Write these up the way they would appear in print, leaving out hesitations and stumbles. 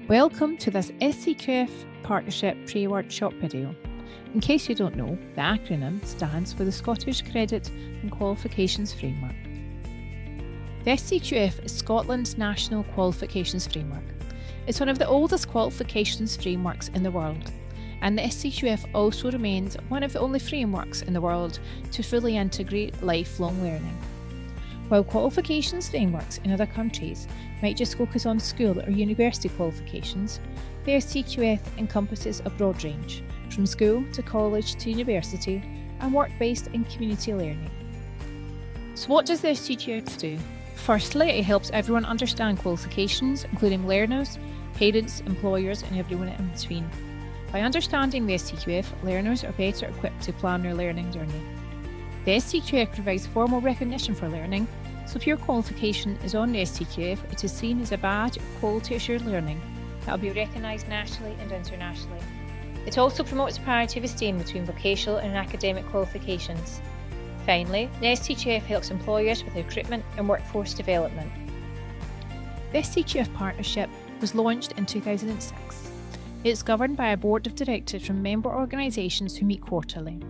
Welcome to this SCQF Partnership pre-workshop video. In case you don't know, the acronym stands for the Scottish Credit and Qualifications Framework. The SCQF is Scotland's national qualifications framework. It's one of the oldest qualifications frameworks in the world, and the SCQF also remains one of the only frameworks in the world to fully integrate lifelong learning. While qualifications frameworks in other countries might just focus on school or university qualifications, the SCQF encompasses a broad range, from school to college to university, and work-based and community learning. So what does the SCQF do? Firstly, it helps everyone understand qualifications, including learners, parents, employers, and everyone in between. By understanding the SCQF, learners are better equipped to plan their learning journey. The SCQF provides formal recognition for learning, so if your qualification is on the SCQF, it is seen as a badge of quality assured learning that will be recognised nationally and internationally. It also promotes parity of esteem between vocational and academic qualifications. Finally, the SCQF helps employers with recruitment and workforce development. The SCQF Partnership was launched in 2006. It is governed by a board of directors from member organisations who meet quarterly.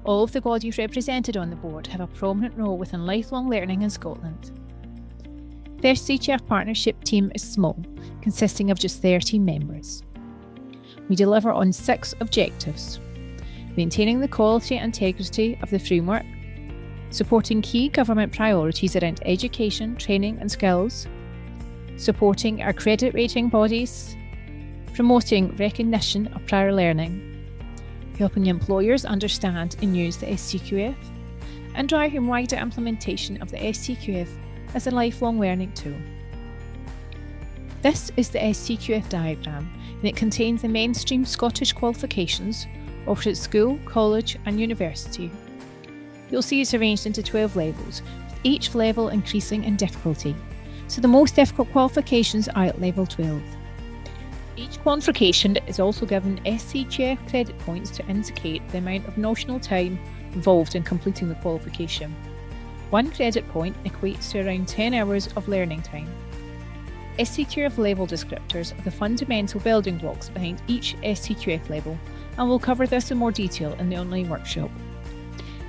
All of the bodies represented on the board have a prominent role within lifelong learning in Scotland. The SCQF Partnership team is small, consisting of just 13 members. We deliver on 6 objectives: maintaining the quality and integrity of the framework, supporting key government priorities around education, training and skills, supporting our credit rating bodies, promoting recognition of prior learning, helping employers understand and use the SCQF, and driving wider implementation of the SCQF as a lifelong learning tool. This is the SCQF diagram, and it contains the mainstream Scottish qualifications offered at school, college and university. You'll see it's arranged into 12 levels, with each level increasing in difficulty, so the most difficult qualifications are at level 12. Each qualification is also given SCQF credit points to indicate the amount of notional time involved in completing the qualification. 1 credit point equates to around 10 hours of learning time. SCQF level descriptors are the fundamental building blocks behind each SCQF level, and we'll cover this in more detail in the online workshop.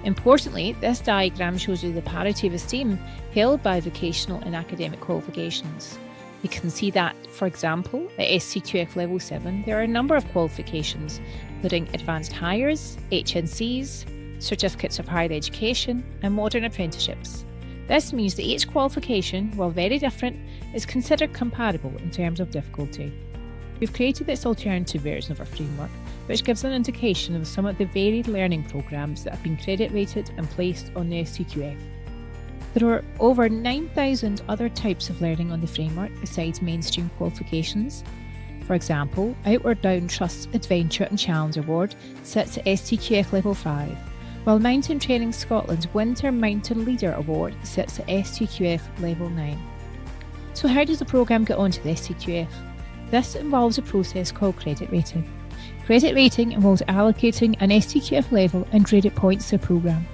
Importantly, this diagram shows you the parity of esteem held by vocational and academic qualifications. You can see that, for example, at SCQF Level 7, there are a number of qualifications, including Advanced Hires, HNCs, Certificates of Higher Education, and Modern Apprenticeships. This means that each qualification, while very different, is considered comparable in terms of difficulty. We've created this alternative version of our framework, which gives an indication of some of the varied learning programmes that have been credit rated and placed on the SCQF. There are over 9,000 other types of learning on the framework besides mainstream qualifications. For example, Outward Bound Trust's Adventure and Challenge Award sits at SCQF Level 5, while Mountain Training Scotland's Winter Mountain Leader Award sits at SCQF Level 9. So how does the programme get onto the SCQF? This involves a process called credit rating. Credit rating involves allocating an SCQF level and credit points to a programme.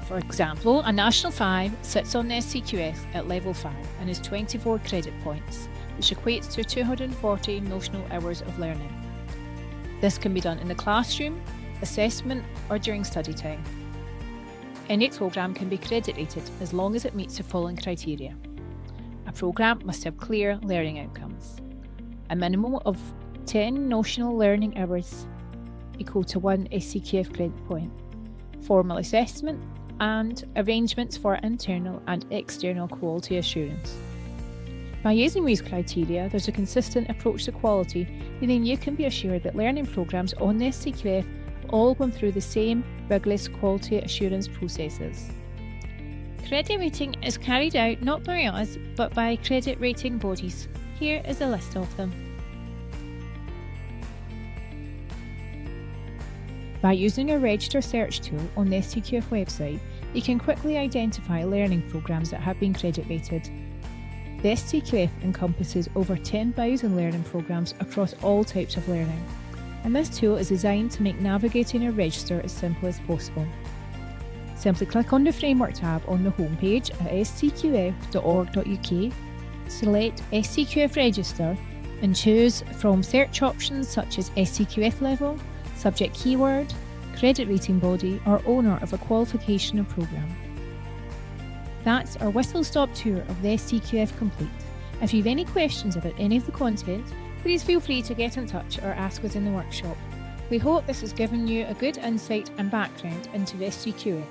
For example, a National 5 sits on the SCQF at Level 5 and is 24 credit points, which equates to 240 notional hours of learning. This can be done in the classroom, assessment or during study time. Any programme can be credit rated as long as it meets the following criteria. A programme must have clear learning outcomes. A minimum of 10 notional learning hours equal to 1 SCQF credit point. Formal assessment and arrangements for internal and external quality assurance. By using these criteria, there's a consistent approach to quality, meaning you can be assured that learning programmes on the SCQF have all gone through the same rigorous quality assurance processes. Credit rating is carried out not by us, but by credit rating bodies. Here is a list of them. By using a register search tool on the SCQF website, you can quickly identify learning programmes that have been credit rated. The SCQF encompasses over 10,000 learning programmes across all types of learning, and this tool is designed to make navigating a register as simple as possible. Simply click on the Framework tab on the homepage at scqf.org.uk, select SCQF Register and choose from search options such as SCQF level, subject keyword, credit rating body or owner of a qualification or programme. That's our whistle-stop tour of the SCQF complete. If you have any questions about any of the content, please feel free to get in touch or ask us in the workshop. We hope this has given you a good insight and background into the SCQF.